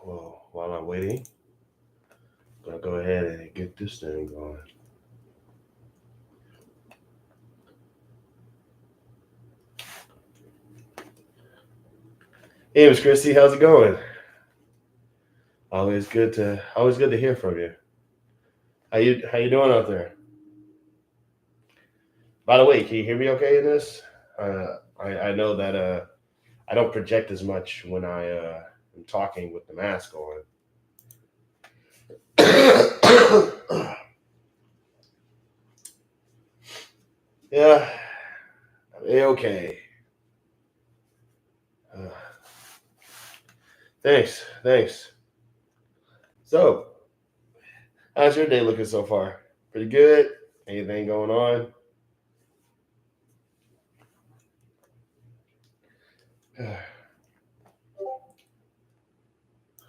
Well, while I'm waiting, I'm gonna go ahead and get this thing going. Hey, Miss Christy, how's it going? Always good to hear from you. How you doing out there? By the way, can you hear me okay in this? I know that I don't project as much when I am talking with the mask on. Yeah, okay. Uh, thanks. So, how's your day looking so far? Pretty good. Anything going on?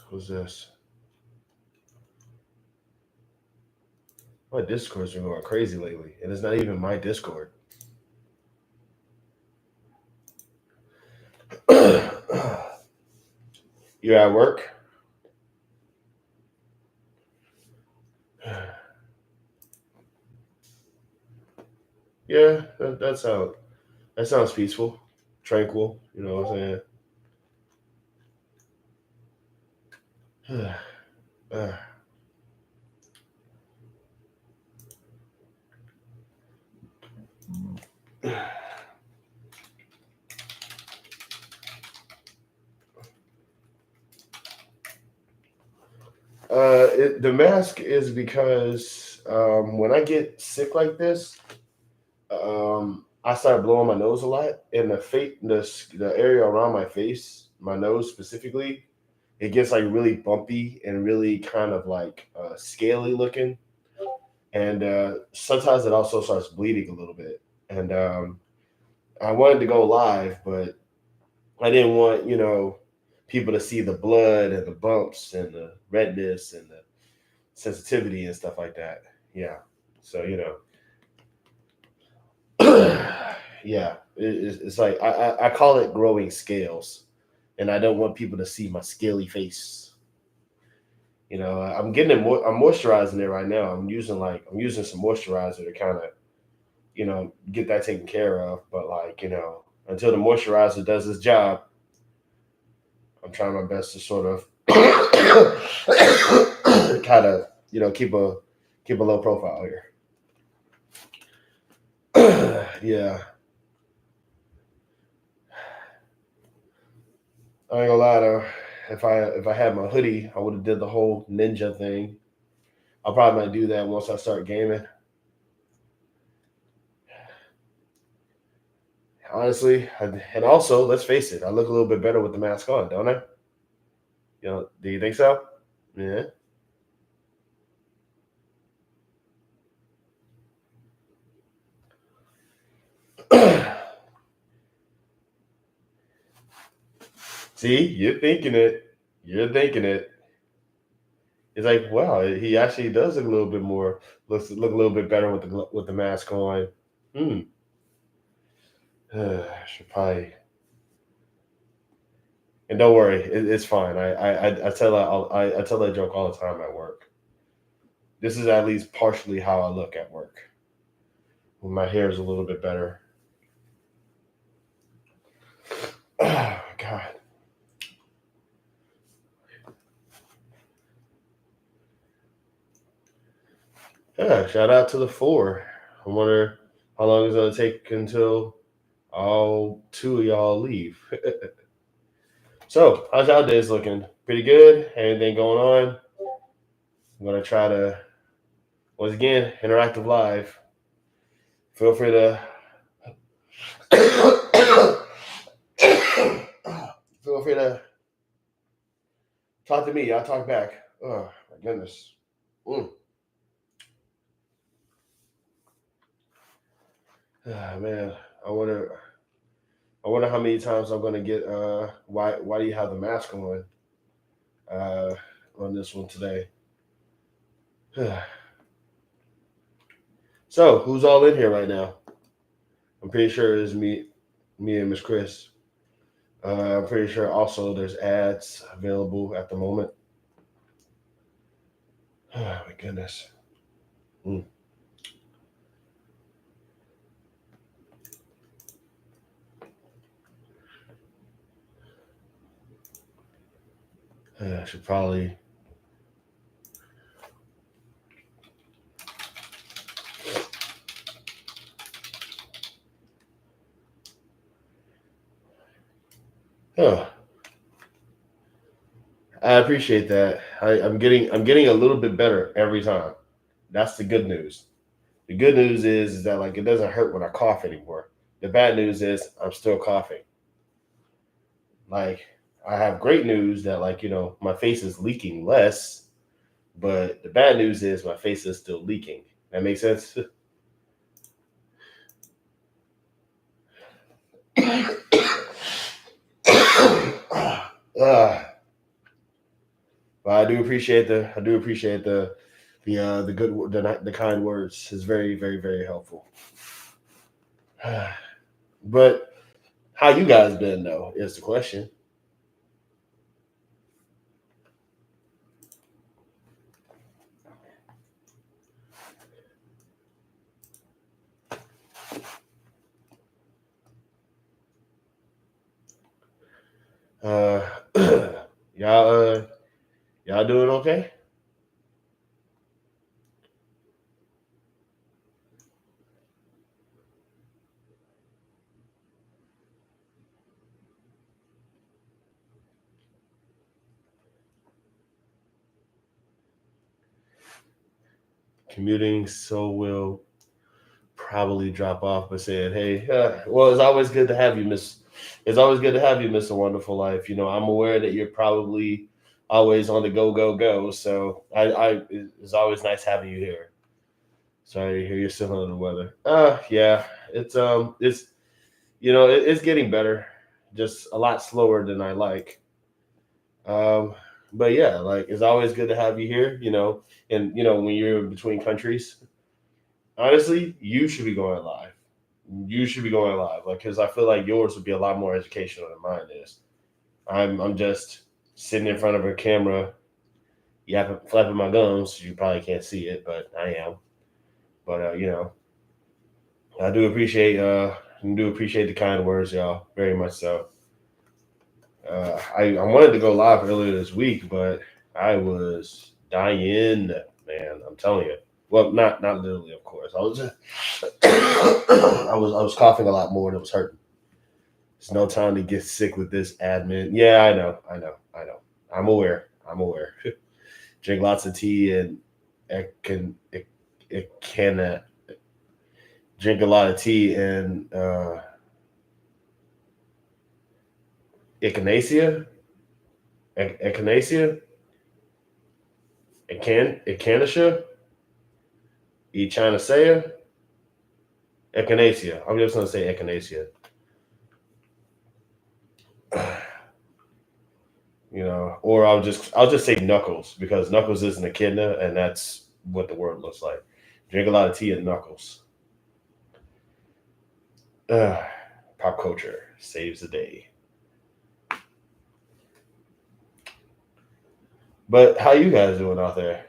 Who's this? My Discord's been going crazy lately, and it's not even my Discord. You're at work? Yeah, that sounds peaceful, tranquil. You know what I'm saying? Uh, the mask is because when I get sick like this, I start blowing my nose a lot, and the area around my face, my nose specifically, it gets like really bumpy and really kind of like scaly looking, and sometimes it also starts bleeding a little bit. And I wanted to go live, but I didn't want people to see the blood and the bumps and the redness and the sensitivity and stuff like that. Yeah, so yeah, it's like I call it growing scales, and I don't want people to see my scaly face. I'm getting it more. I'm moisturizing it right now. I'm using some moisturizer to kind of get that taken care of. But like until the moisturizer does its job, I'm trying my best to sort of kind of keep a low profile here. Yeah, I ain't gonna lie though. If I had my hoodie, I would have did the whole ninja thing. I'll probably might do that once I start gaming. Honestly, and also let's face it, I look a little bit better with the mask on, don't I? Do you think so? Yeah. See, you're thinking it. You're thinking it. It's like, wow, he actually does look a little bit more, look a little bit better with the mask on. Hmm. Should probably. And don't worry, it's fine. I tell that joke all the time at work. This is at least partially how I look at work. When my hair is a little bit better. Oh God. Yeah. Shout out to the four. I wonder how long it's gonna take until all two of y'all leave. So, how's y'all days looking? Pretty good. Anything going on? I'm gonna try to once again interactive live. Feel free to feel free to talk to me. I'll talk back. Oh my goodness. Mm. Ah, man, I wonder. I wonder how many times I'm gonna get. Why do you have the mask uh, on this one today? So who's all in here right now? I'm pretty sure it's me and Miss Chris. I'm pretty sure also there's ads available at the moment. Oh my goodness. Mm. I should probably. Oh, I appreciate that. I'm getting a little bit better every time. That's the good news. The good news is that like it doesn't hurt when I cough anymore. The bad news is I'm still coughing. Like I have great news that like my face is leaking less, but the bad news is my face is still leaking. That makes sense. uh, but I do appreciate the good the kind words. Is very very very helpful. But how you guys been though is the question. Uh, y'all y'all doing okay? Commuting, so will probably drop off, but said, "Hey, well, it's always good to have you, Miss. It's always good to have you, Mister Wonderful Life. I'm aware that you're probably always on the go, go, go. So it's always nice having you here. Sorry to hear you're still under the weather. Yeah, it's getting better, just a lot slower than I like. Um, but yeah, like it's always good to have you here. And when you're in between countries, honestly, you should be going live. You should be going live, like because I feel like yours would be a lot more educational than mine is. I'm just sitting in front of a camera, yapping, flapping my gums. You probably can't see it, but I am. But I do appreciate the kind words, y'all, very much so. I wanted to go live earlier this week, but I was dying, man. I'm telling you. Well, not literally, of course. I was just, I was coughing a lot more and it was hurting. There's no time to get sick with this admin. Yeah, I know. I'm aware. I'm aware. Drink lots of tea and it can drink a lot of tea and echinacea, echinacea, echinacea, echinacea, echinacea. I'm just gonna say echinacea. Or I'll just say knuckles because knuckles is an echidna and that's what the word looks like. Drink a lot of tea and knuckles. Uh, Pop culture saves the day. But how you guys doing out there?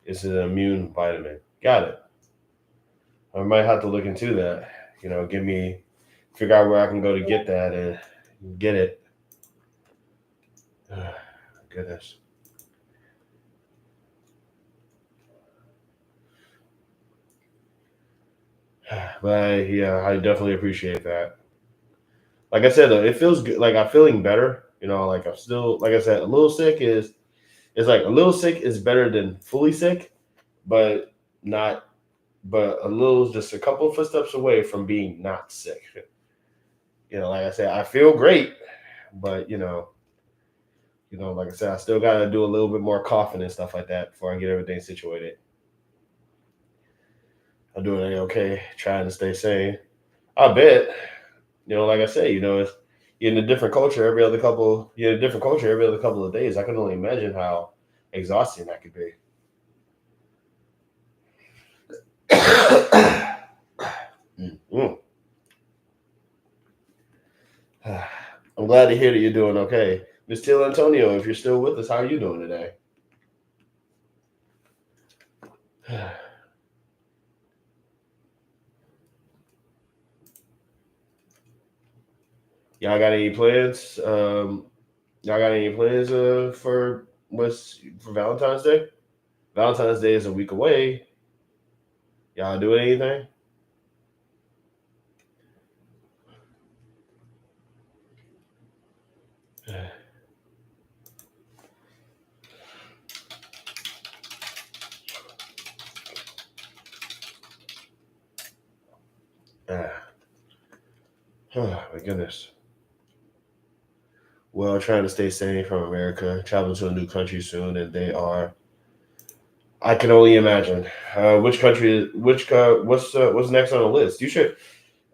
It's an immune vitamin. Got it. I might have to look into that. Figure out where I can go to get that and get it. Goodness. But yeah, I definitely appreciate that. Like I said, though, it feels good. Like I'm feeling better. Like I'm still, like I said, a little sick is like a little sick is better than fully sick, but not, but a little, just a couple footsteps away from being not sick. Like I said, I feel great, but like I said, I still got to do a little bit more coughing and stuff like that before I get everything situated. I'm doing okay, trying to stay sane. I bet. Like I say, it's you're in a different culture every other couple. You're in a different culture every other couple of days. I can only imagine how exhausting that could be. Mm. I'm glad to hear that you're doing okay, Miss Till Antonio. If you're still with us, how are you doing today? Y'all got any plans? Y'all got any plans for Valentine's Day? Valentine's Day is a week away. Y'all doing anything? Ah, oh my goodness. Well, trying to stay sane from America, traveling to a new country soon, and they are. I can only imagine. Which country? What's next on the list? You should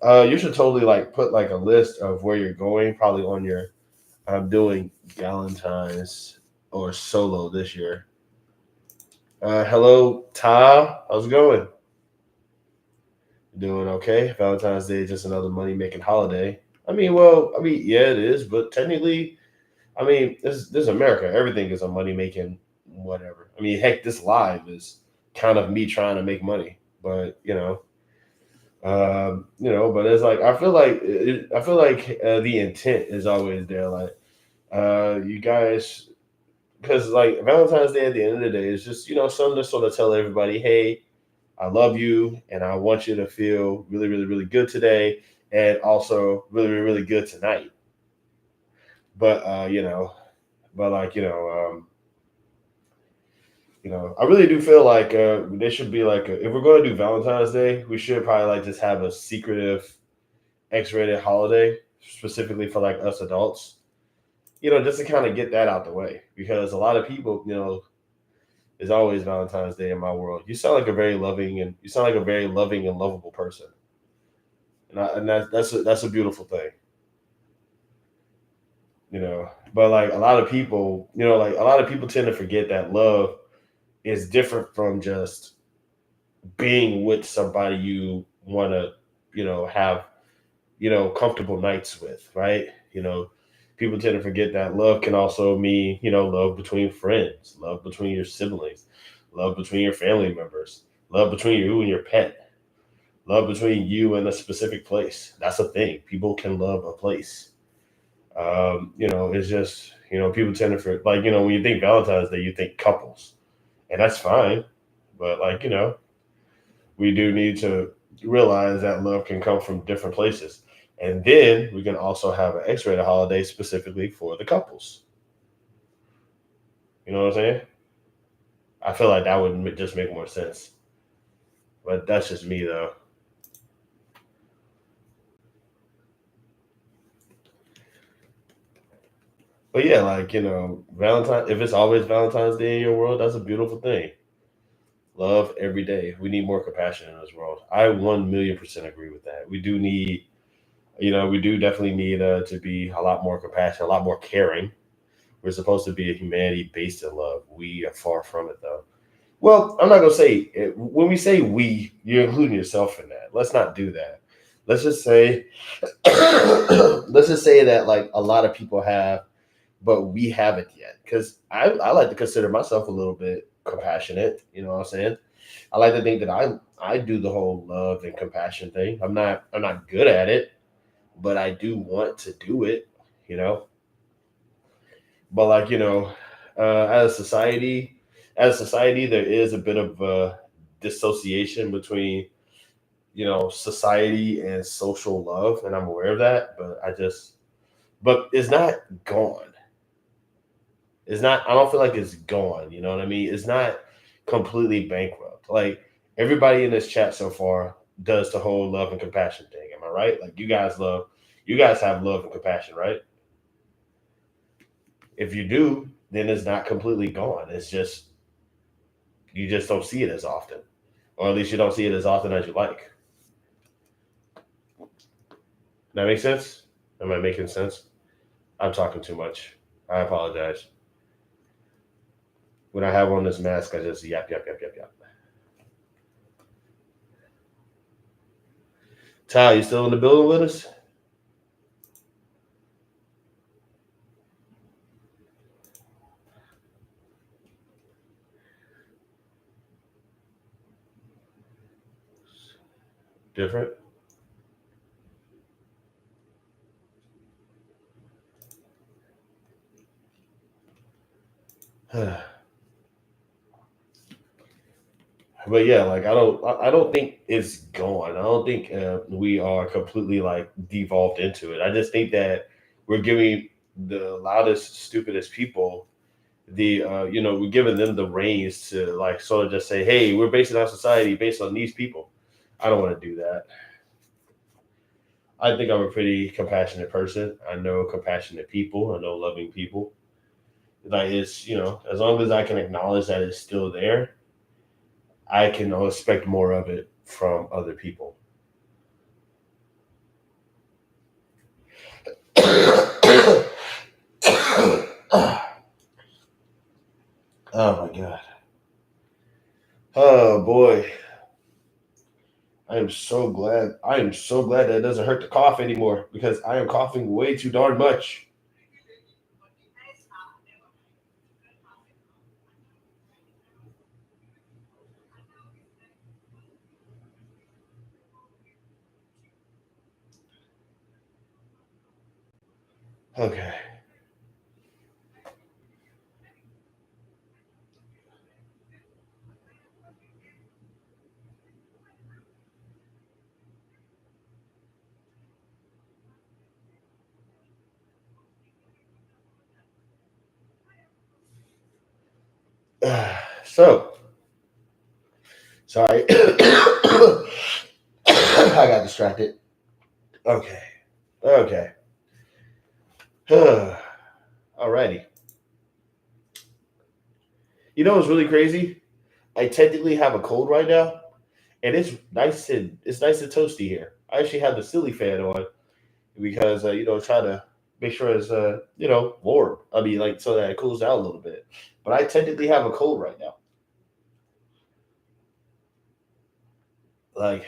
totally like put like a list of where you're going, probably on your. I'm doing Valentine's or solo this year. Hello, Ta. How's it going? Doing okay. Valentine's Day is just another money making holiday. Yeah, it is, but technically, this is America. Everything is a money making whatever. Heck, this live is kind of me trying to make money, but but it's like I feel like the intent is always there. Like, you guys, because like Valentine's Day at the end of the day is just something to sort of tell everybody, hey, I love you, and I want you to feel really, really, really good today, and also really, really, really good tonight. But I really do feel like there should be like if we're going to do Valentine's Day, we should probably like just have a secretive X-rated holiday specifically for like us adults. Just to kind of get that out the way because a lot of people, is always Valentine's Day in my world. You sound like a very loving and lovable person, and that's a beautiful thing. But like a lot of people, like a lot of people tend to forget that love is different from just being with somebody you want to have comfortable nights with, right? People tend to forget that love can also mean love between friends, love between your siblings, love between your family members, love between you and your pet, love between you and a specific place. That's a thing. People can love a place. It's just people tend to like when you think Valentine's Day, you think couples, and that's fine. But like we do need to realize that love can come from different places, and then we can also have an X-rated holiday specifically for the couples. You know what I'm saying? I feel like that would just make more sense, but that's just me though. But yeah, like Valentine. If it's always Valentine's Day in your world, that's a beautiful thing. Love every day. We need more compassion in this world. I 1,000,000% agree with that. We do need, we do definitely need to be a lot more compassionate, a lot more caring. We're supposed to be a humanity based in love. We are far from it, though. Well, I'm not gonna say it. When we say we, you're including yourself in that. Let's not do that. Let's just say, let's just say that like a lot of people have, but we haven't yet. Because I like to consider myself a little bit compassionate. You know what I'm saying? I like to think that I do the whole love and compassion thing. I'm not good at it, but I do want to do it. You know, but like as a society, there is a bit of dissociation between society and social love, and I'm aware of that. But it's not gone. It's not. I don't feel like it's gone. You know what I mean? It's not completely bankrupt. Like everybody in this chat so far does the whole love and compassion thing. Am I right? Like you guys have love and compassion, right? If you do, then it's not completely gone. It's just you just don't see it as often, or at least you don't see it as often as you like. That makes sense? Am I making sense? I'm talking too much. I apologize. When I have on this mask, I just yap yap yap yap yap. Ty, you still in the building with us? Different. But yeah, like I don't think it's gone. I don't think we are completely like devolved into it. I just think that we're giving the loudest, stupidest people the we're giving them the reins to like sort of just say, hey, we're basing our society based on these people. I don't want to do that. I think I'm a pretty compassionate person. I know compassionate people. I know loving people. Like it's as long as I can acknowledge that it's still there, I can expect more of it from other people. Oh my god. Oh boy. I am so glad that it doesn't hurt to cough anymore because I am coughing way too darn much. Okay. So, sorry. I got distracted. Okay. Okay. Alrighty. You know what's really crazy? I technically have a cold right now, and it's nice and toasty here. I actually have the silly fan on because try to make sure it's warm. I mean, like so that it cools down a little bit. But I technically have a cold right now. Like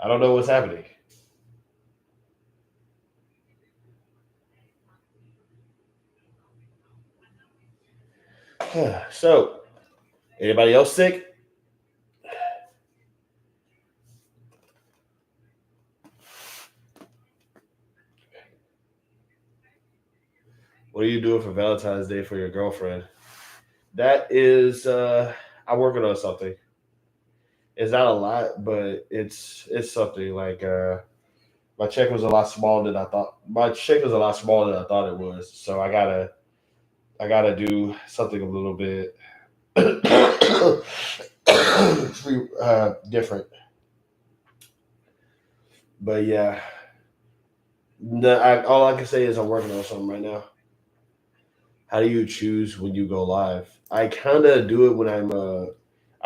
I don't know what's happening. So, anybody else sick? What are you doing for Valentine's Day for your girlfriend? That is, I'm working on something. It's not a lot, but it's something. Like my check was a lot smaller than I thought. My check was a lot smaller than I thought it was. So I gotta do something a little bit different. But yeah, all I can say is I'm working on something right now. How do you choose when you go live? I kind of do it when I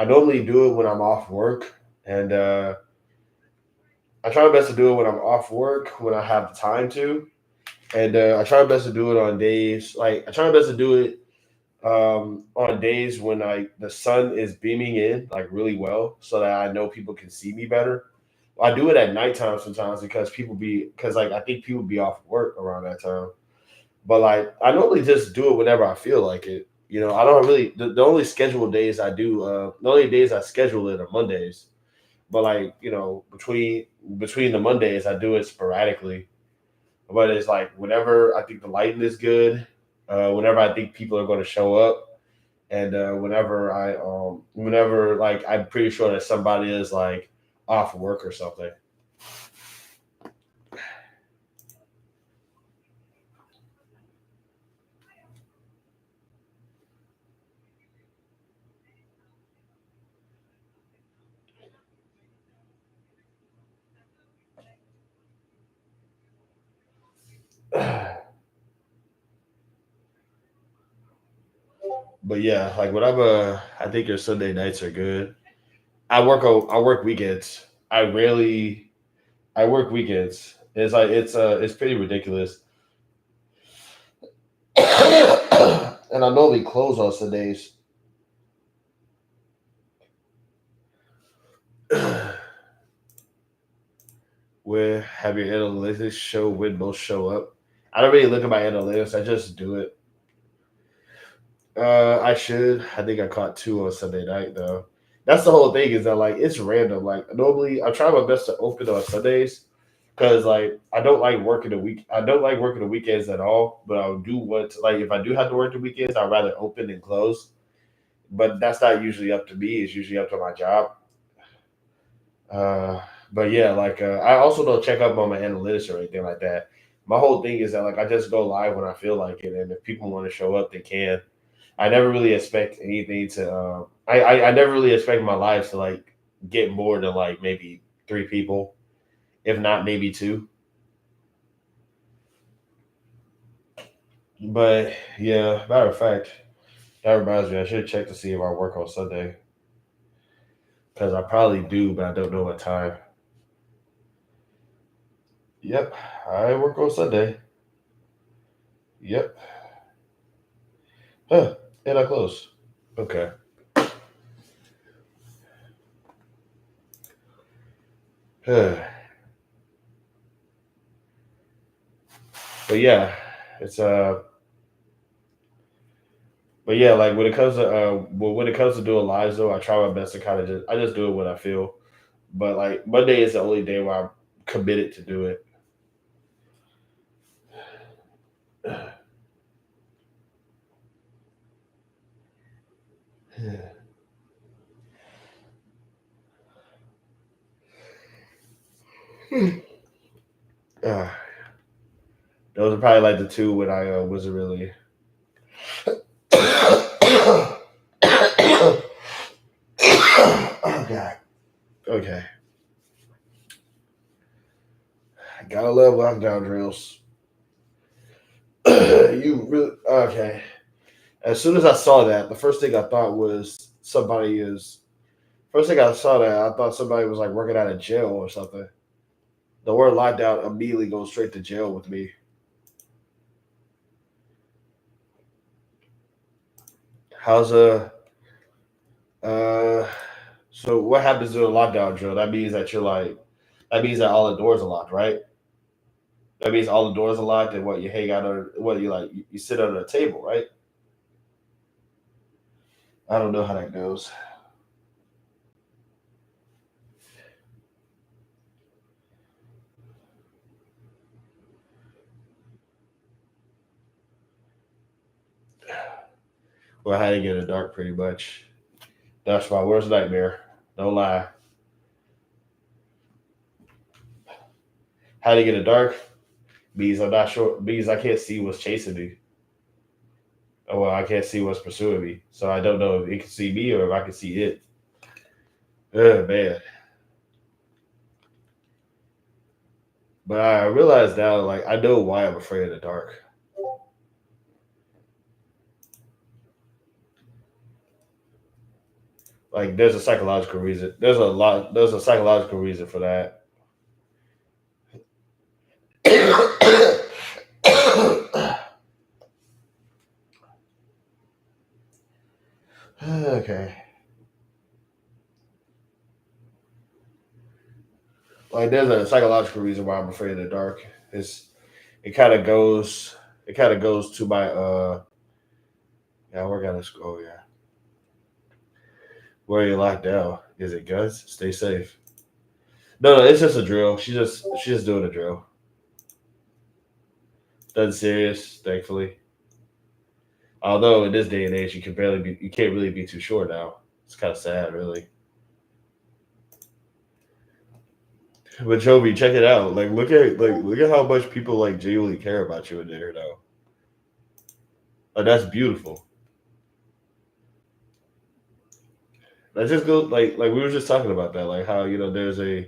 normally do it when I'm off work, and I try my best to do it when I'm off work when I have the time to, and I try my best to do it on days like I try my best to do it on days when the sun is beaming in like really well, so that I know people can see me better. I do it at nighttime sometimes because like I think people be off work around that time. But like I normally just do it whenever I feel like it. I don't really the only scheduled days I do the only days I schedule it are Mondays. But like, between the Mondays I do it sporadically. But it's like whenever I think the lighting is good, whenever I think people are gonna show up, and whenever like I'm pretty sure that somebody is like off work or something. But yeah, like whenever I think your Sunday nights are good. I work weekends. I work weekends. It's pretty ridiculous. And I normally close on Sundays. Where have your analytics show when most show up? I don't really look at my analytics. I just do it. I should. I think I caught two on Sunday night though. That's the whole thing is that like it's random. Like normally I try my best to open on Sundays because like I don't like working the week. I don't like working the weekends at all. But I do want to, like if I do have to work the weekends, I'd rather open than close. But that's not usually up to me. It's usually up to my job. Uh, but yeah, like I also don't check up on my analytics or anything like that. My whole thing is that like I just go live when I feel like it, and if people want to show up, they can. I never really expect anything to. I never really expect my lives to like get more than like maybe three people, if not maybe two. But yeah, matter of fact, that reminds me, I should check to see if I work on Sunday because I probably do, but I don't know what time. Yep, I work on Sunday. Yep, huh? And I close. Okay. but yeah, it's but yeah, like when it comes to when it comes to doing lives though, I try my best to kind of just I just do it when I feel. But like Monday is the only day where I'm committed to do it. uh, those are probably like the two when I wasn't really. oh God. Okay. Gotta love lockdown drills. you really okay? As soon as I saw that, the first thing I thought was somebody is. First thing I saw that I thought somebody was like working out of jail or something. The word lockdown immediately goes straight to jail with me. How's uh so what happens to a lockdown drill? That means that you're like that means that all the doors are locked, right? That means all the doors are locked and what you hang out on what you like you sit under a table, right? I don't know how that goes. Well, I had to get in the dark pretty much. That's my worst nightmare. Don't lie. How to get in the dark? Means I'm not sure means I can't see what's chasing me. Oh well, I can't see what's pursuing me. So I don't know if it can see me or if I can see it. Oh man. But I realize now, like I know why I'm afraid of the dark. Like there's a psychological reason. There's a psychological reason for that. okay. Like there's a psychological reason why I'm afraid of the dark. It's it kind of goes it kind of goes to my yeah, we're gonna oh yeah. Where are you locked down? Is it guns? Stay safe. No, no, it's just a drill. She's just doing a drill. Nothing serious, thankfully. Although in this day and age you can't really be too sure now. It's kind of sad, really. But Joby, check it out. Look at how much people like genuinely care about you in there now. That's beautiful. That just goes like we were just talking about that, like how there's a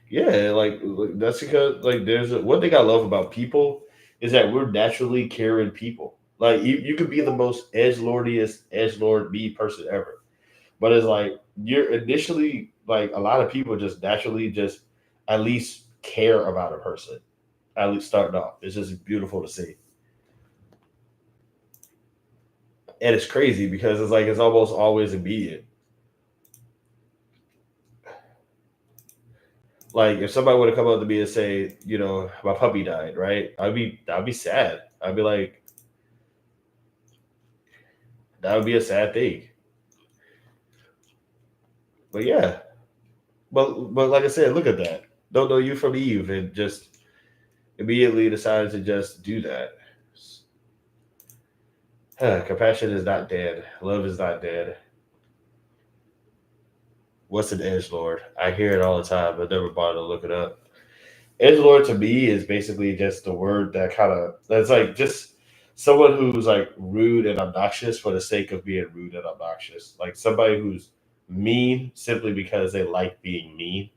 yeah, like that's because like one thing I love about people is that we're naturally caring people. Like you could be the most edge lord me person ever, but it's like you're initially like a lot of people just naturally just at least care about a person. At least starting off, it's just beautiful to see, and it's crazy because it's like it's almost always immediate. Like if somebody would have come up to me and say, you know, my puppy died, right? I'd be sad. I'd be like, That would be a sad thing. But yeah, but like I said, look at that. Don't know you from Eve, and just immediately decided to just do that. Compassion is not dead. Love is not dead. What's an edge lord? I hear it all the time, but never bothered to look it up. Edge lord to me is basically just the word that kind of that's like just someone who's like rude and obnoxious for the sake of being rude and obnoxious. Like somebody who's mean simply because they like being mean,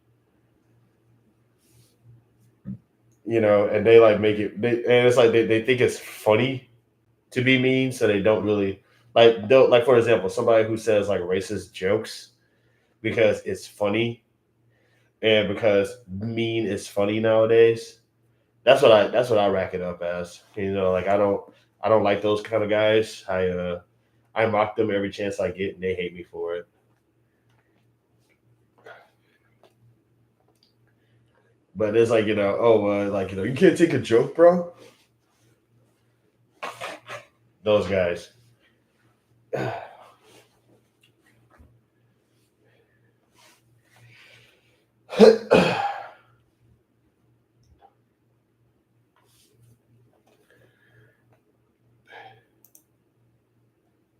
and they like make it, and it's like they think it's funny to be mean, so they don't really don't like, for example, somebody who says like racist jokes because it's funny and because mean is funny nowadays. That's what I rack it up as. Like I don't like those kind of guys. I mock them every chance I get, and they hate me for it. But it's like you can't take a joke, bro. Those guys.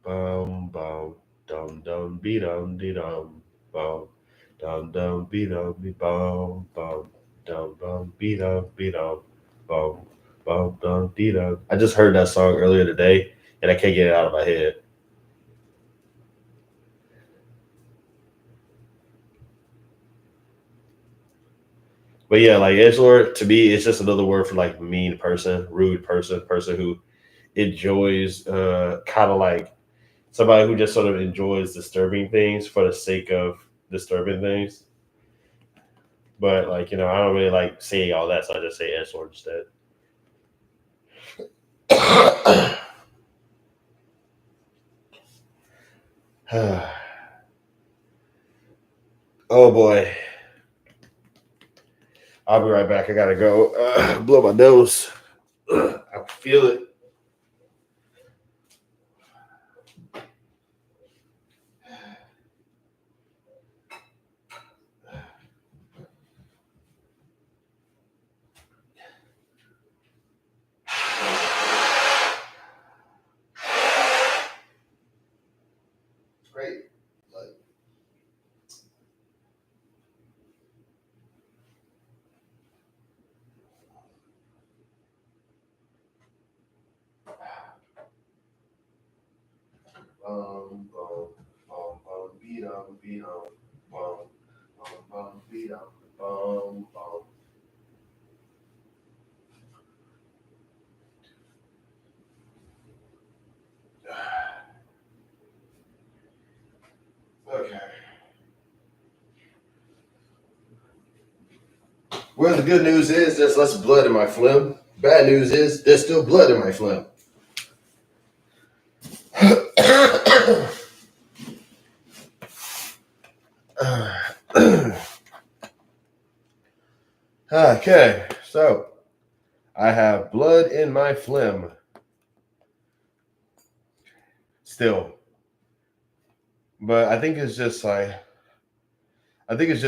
Bum bum dum dum be dum dee dum bum dum dum be dum be bum bum dum dum be dum bum bum dum dee dum. I just heard that song earlier today, and I can't get it out of my head. But yeah, like edgelord to me, it's just another word for like mean person, rude person, person who enjoys kind of like somebody who just sort of enjoys disturbing things for the sake of disturbing things. But like I don't really like saying all that, so I just say edgelord instead. Oh boy, I'll be right back. I gotta go blow my nose. I feel it. Great. Like, bum, beat beat beat bum. Okay. Well, the good news is there's less blood in my phlegm. Bad news is there's still blood in my phlegm. Okay, so I have blood in my phlegm still, but I think it's just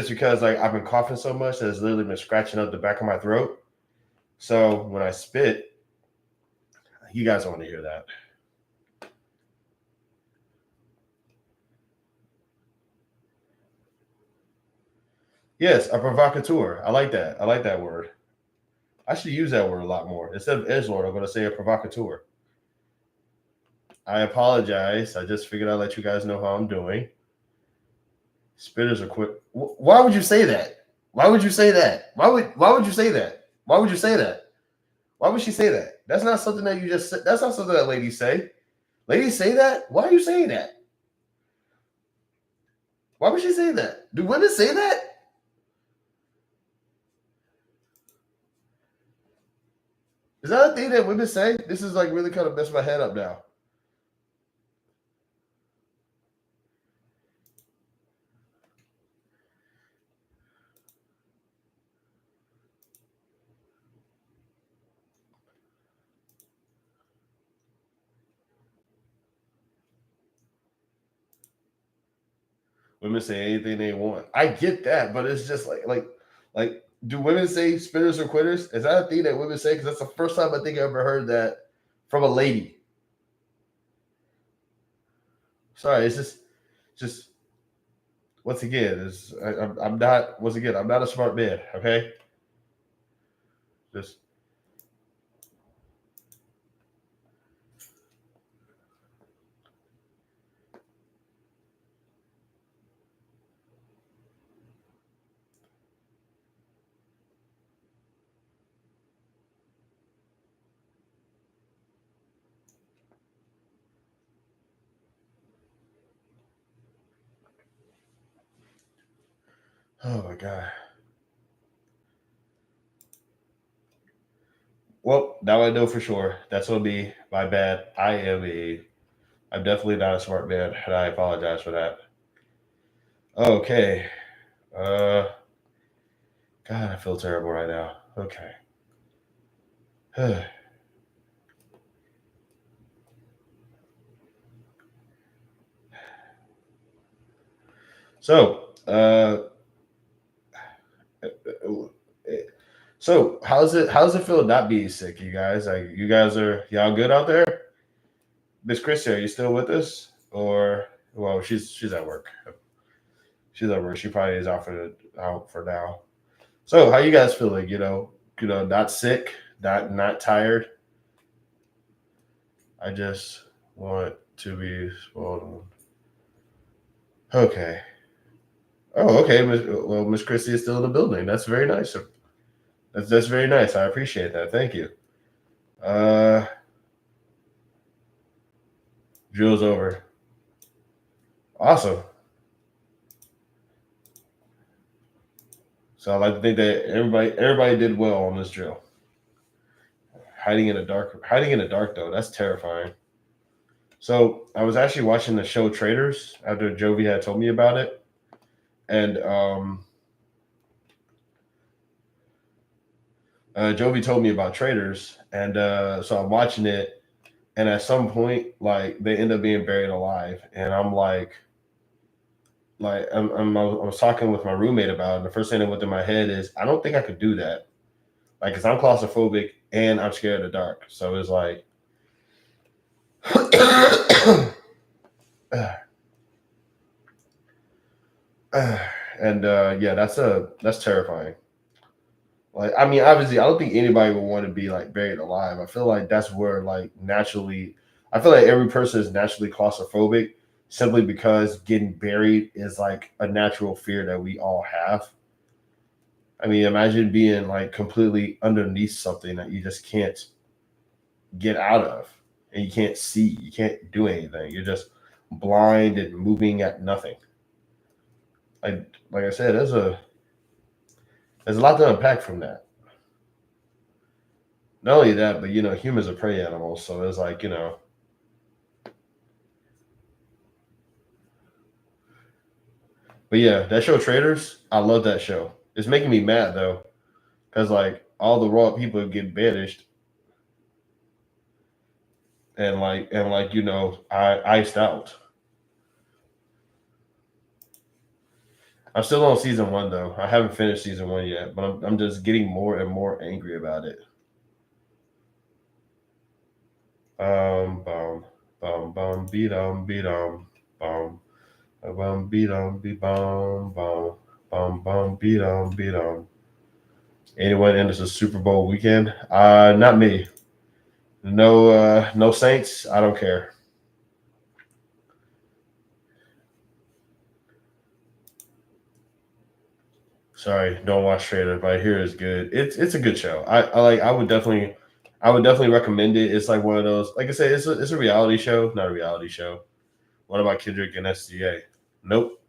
because like I've been coughing so much that it's literally been scratching up the back of my throat. So when I spit, you guys don't want to hear that. Yes, a provocateur. I like that. I like that word. I should use that word a lot more. Instead of edgelord, I'm going to say a provocateur. I apologize. I just figured I'd let you guys know how I'm doing. Spitters are quick. Why would you say that? Why would you say that? Why would you say that? Why would you say that? Why would she say that? That's not something that you just. That's not something that ladies say. Ladies say that. Why are you saying that? Why would she say that? Do women say that? Is that a thing that women say? This is like really kind of messed my head up now. women say anything they want. I get that, but it's just like, do women say spinners or quitters? Is that a thing that women say? Because that's the first time I think I ever heard that from a lady. Sorry, it's just once again, I'm not once again I'm not a smart man. Okay, just oh my god. Well, now I know for sure. That's gonna be my bad. I'm definitely not a smart man, and I apologize for that. Okay. Uh God, I feel terrible right now. Okay. So, so how's it feel not being sick, you guys? Like you guys are y'all good out there? Miss Christie, are you still with us? Or well, she's at work. She's at work. She probably is out for now. So how you guys feeling? Not sick, not tired. I just want to be spoiled. Okay. Oh, okay. Well, Miss Christie is still in the building. That's very nice. That's very nice. I appreciate that. Thank you. Uh, drill's over. Awesome. So I like to think that everybody did well on this drill. Hiding in the dark though, that's terrifying. So I was actually watching the show Traders after Jovi had told me about it, and Jovi told me about Traders, and so I'm watching it, and at some point, like they end up being buried alive, and I'm like I was talking with my roommate about it, and the first thing that went through my head is I don't think I could do that, like, because I'm claustrophobic and I'm scared of the dark, so it's like. And yeah, that's terrifying. Like, I mean, obviously, I don't think anybody would want to be like buried alive. I feel like that's where like naturally, I feel like every person is naturally claustrophobic simply because getting buried is like a natural fear that we all have. I mean, imagine being like completely underneath something that you just can't get out of, and you can't see, you can't do anything. You're just blind and moving at nothing. Like I said, there's a lot to unpack from that. Not only that, but humans are prey animals, so it's like But yeah, that show Traders, I love that show. It's making me mad though, because like all the raw people get banished, and I iced out. I'm still on season one though. I haven't finished season one yet, but I'm just getting more and more angry about it. Bum, beat beat bum, beat beat Anyone enters a Super Bowl weekend? Not me. No, no Saints. I don't care. Sorry, don't watch Trader, but I hear it's good. It's a good show. I like. I would definitely recommend it. It's like one of those. Like I said, it's a reality show, not a reality show. What about Kendrick and SGA? Nope.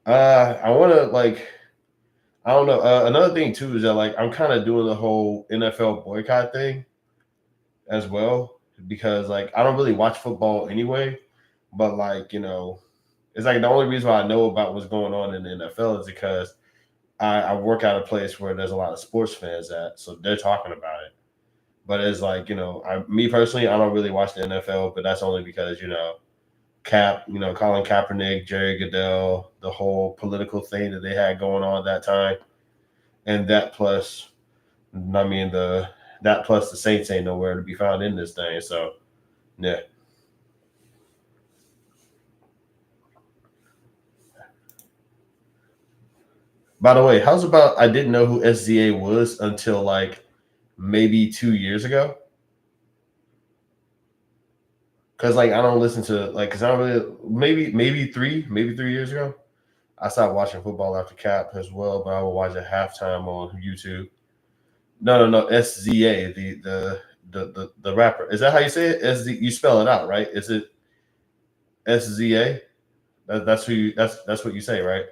I want to like. I don't know. Another thing too is that like I'm kind of doing the whole NFL boycott thing as well because like I don't really watch football anyway, but like it's like the only reason why I know about what's going on in the NFL is because I work at a place where there's a lot of sports fans at, so they're talking about it. But it's like me personally, I don't really watch the NFL, but that's only because Colin Kaepernick, Jerry Goodell, the whole political thing that they had going on at that time, and that plus, I mean that plus the Saints ain't nowhere to be found in this thing. So yeah. By the way, how's about I didn't know who SZA was until like maybe 2 years ago? Cause like I don't listen to like cause I don't really maybe 3 years ago. I stopped watching football after Cap as well, but I would watch at halftime on YouTube. No, SZA, the rapper. Is that how you say it? SZ, you spell it out, right? Is it SZA? That's who you, that's what you say, right?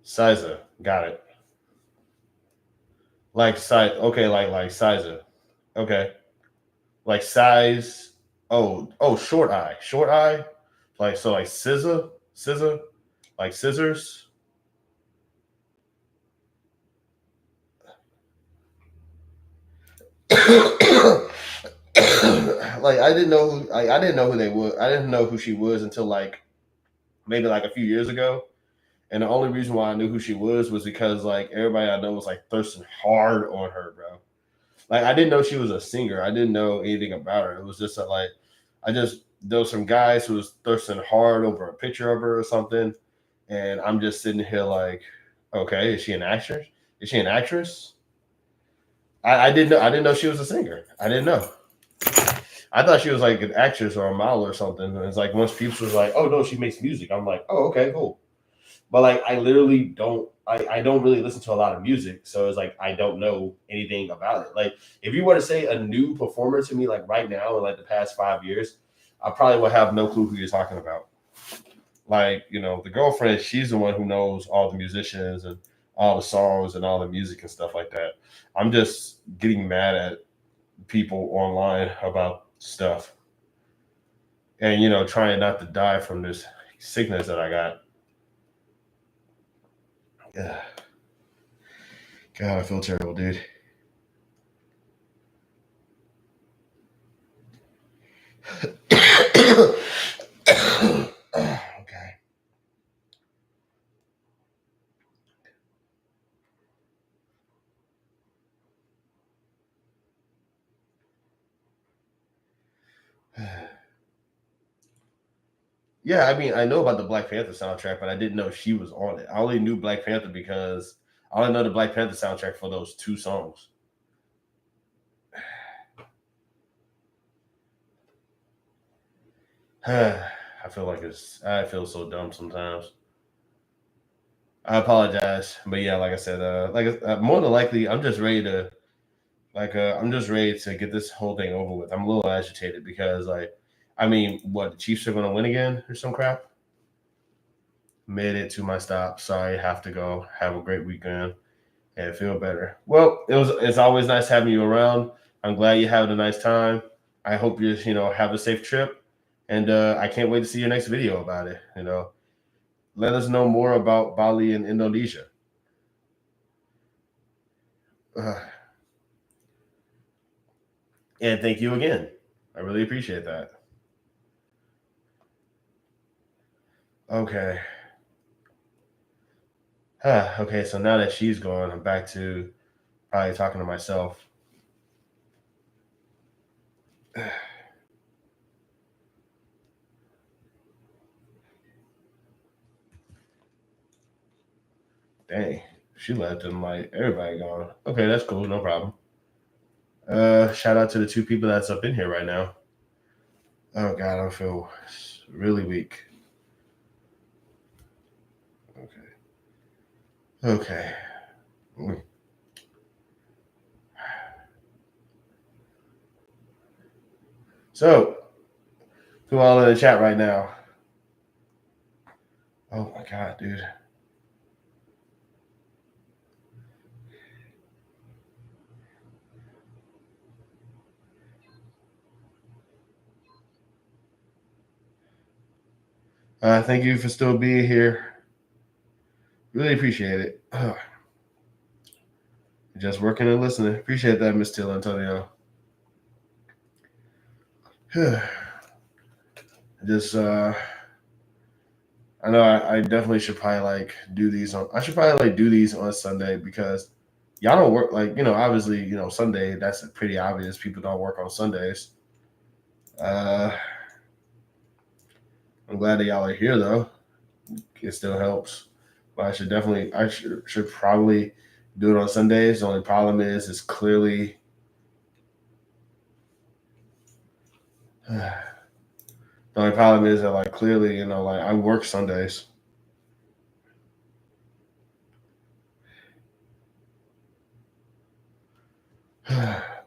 Siza, got it. Like size, okay, like Siza, okay, like size. Short eye, like so, like scissor, like scissors. Like I didn't know who they were. I didn't know who she was until like maybe like a few years ago. And the only reason why I knew who she was because like everybody I know was like thirsting hard on her, bro. Like I didn't know she was a singer. I didn't know anything about her. It was just like I just there was some guys who was thirsting hard over a picture of her or something, and I'm just sitting here like, okay, is she an actress? Is she an actress? I didn't know. I didn't know she was a singer. I didn't know. I thought she was like an actress or a model or something. And it's like once people was like, oh no, she makes music. I'm like, oh okay, cool. But like I literally don't I don't really listen to a lot of music. So it's like I don't know anything about it. Like if you were to say a new performer to me like right now in like the past 5 years, I probably would have no clue who you're talking about. Like, the girlfriend, she's the one who knows all the musicians and all the songs and all the music and stuff like that. I'm just getting mad at people online about stuff and trying not to die from this sickness that I got. Yeah. God, I feel terrible, dude. Okay. Yeah, I mean, I know about the Black Panther soundtrack, but I didn't know she was on it. I only knew Black Panther because I only know the Black Panther soundtrack for those two songs. I feel so dumb sometimes. I apologize, but yeah, like I said, more than likely, I'm just ready to get this whole thing over with. I'm a little agitated because, like, I mean, what the Chiefs are going to win again or some crap? Made it to my stop. Sorry, have to go. Have a great weekend and feel better. Well, it's always nice having you around. I'm glad you're having a nice time. I hope you have a safe trip, and I can't wait to see your next video about it. Let us know more about Bali and Indonesia. Uh, and thank you again. I really appreciate that. Okay. Okay, so now that she's gone, I'm back to probably talking to myself. Dang, she left and like everybody gone. Okay, that's cool, no problem. Shout out to the two people that's up in here right now. Oh god, I feel really weak. Okay. Okay. So, who all in the chat right now? Oh my god, dude. Thank you for still being here. Really appreciate it. Just working and listening. Appreciate that, Miss Till Antonio. Just I know I definitely should probably like do these on. I should probably like do these on Sunday because y'all don't work like obviously Sunday. That's pretty obvious. People don't work on Sundays. Uh, I'm glad that y'all are here though. It still helps. But I should probably do it on Sundays. The only problem is clearly the only problem is that like clearly like I work Sundays.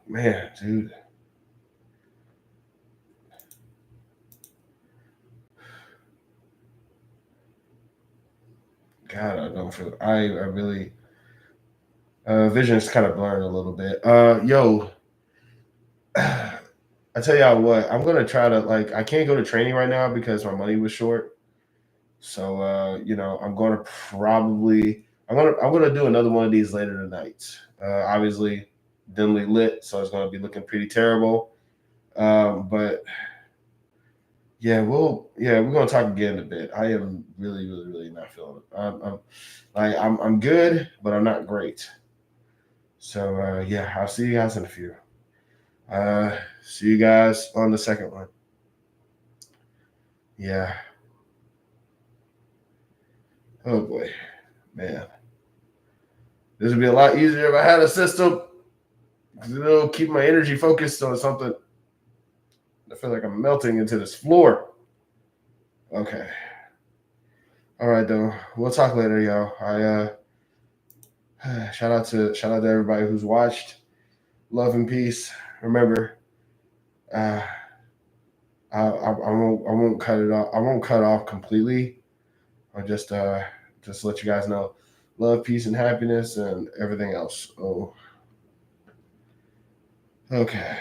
Man, dude. God, I don't feel. I really vision's kind of blurring a little bit. Yo, I tell y'all what, I'm gonna try to like. I can't go to training right now because my money was short. So I'm gonna probably I'm gonna do another one of these later tonight. Obviously, dimly lit, so it's gonna be looking pretty terrible. But we're gonna talk again in a bit. I am really, really, really not feeling it. I'm good, but I'm not great. So I'll see you guys in a few. See you guys on the second one. Yeah. Oh boy, man. This would be a lot easier if I had a system. It'll keep my energy focused on something. I feel like I'm melting into this floor. Okay. All right, though. We'll talk later, y'all. Shout out to everybody who's watched. Love and peace. Remember, uh, I won't cut it off. I won't cut off completely. I'll just let you guys know. Love, peace, and happiness, and everything else. Oh, okay.